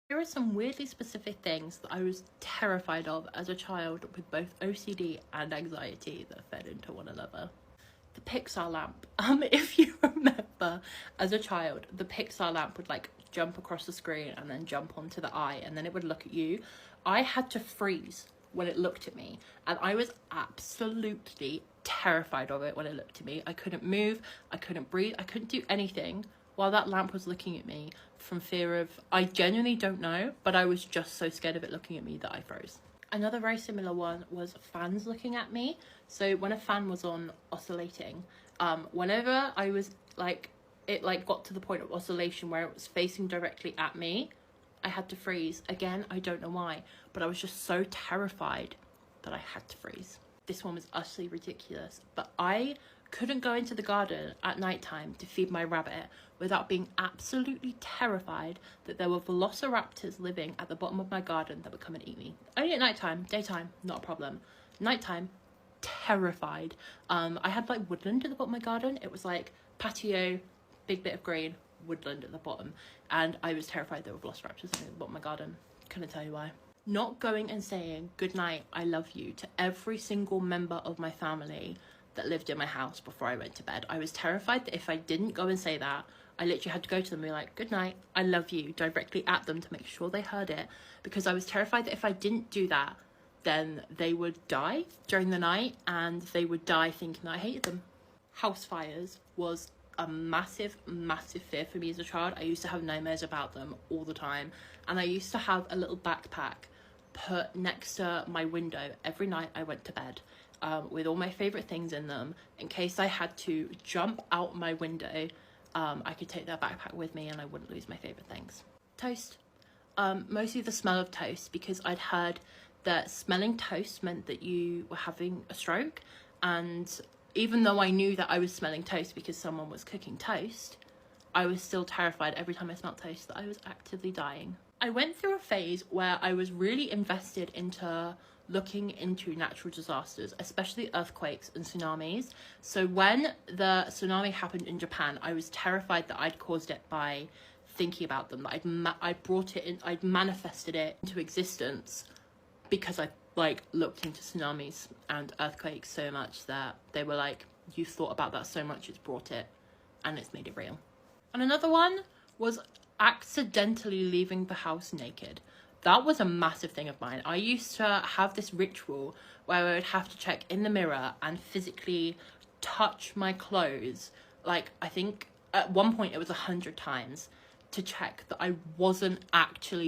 There are some weirdly specific things that I was terrified of as a child with both OCD and anxiety that fed into one another. The Pixar lamp. If you remember, as a child, the Pixar lamp would like jump across the screen and then jump onto the eye and then it would look at you. I had to freeze when it looked at me, and I was absolutely terrified of it when it looked at me. I couldn't move, I couldn't breathe, I couldn't do anything while that lamp was looking at me, from fear of, I genuinely don't know, but I was just so scared of it looking at me that I froze. Another very similar one was fans looking at me. So when a fan was on oscillating, whenever I was like, it like got to the point of oscillation where it was facing directly at me, I had to freeze. Again, I don't know why, but I was just so terrified that I had to freeze. This one was utterly ridiculous, but I couldn't go into the garden at nighttime to feed my rabbit without being absolutely terrified that there were velociraptors living at the bottom of my garden that would come and eat me. Only at nighttime, daytime, not a problem. Nighttime, terrified. I had like woodland at the bottom of my garden. It was like patio, big bit of green, woodland at the bottom, and I was terrified there were velociraptors at the bottom of my garden. Couldn't tell you why. Not going and saying good night, I love you to every single member of my family that lived in my house before I went to bed. I was terrified that if I didn't go and say that, I literally had to go to them and be like, good night, I love you, directly at them to make sure they heard it, because I was terrified that if I didn't do that, then they would die during the night and they would die thinking that I hated them. House fires was a massive, massive fear for me as a child. I used to have nightmares about them all the time, and I used to have a little backpack put next to my window every night I went to bed, with all my favourite things in them. In case I had to jump out my window, I could take that backpack with me and I wouldn't lose my favourite things. Toast. Mostly the smell of toast, because I'd heard that smelling toast meant that you were having a stroke, and even though I knew that I was smelling toast because someone was cooking toast, I was still terrified every time I smelled toast that I was actively dying. I went through a phase where I was really invested into looking into natural disasters, especially earthquakes and tsunamis. So when the tsunami happened in Japan, I was terrified that I'd caused it by thinking about them, that I'd brought it in, I'd manifested it into existence, because I like looked into tsunamis and earthquakes so much that they were like, you thought about that so much, it's brought it and it's made it real. And another one was accidentally leaving the house naked. That was a massive thing of mine. I used to have this ritual where I would have to check in the mirror and physically touch my clothes, like I think at one point it was 100 times, to check that I wasn't actually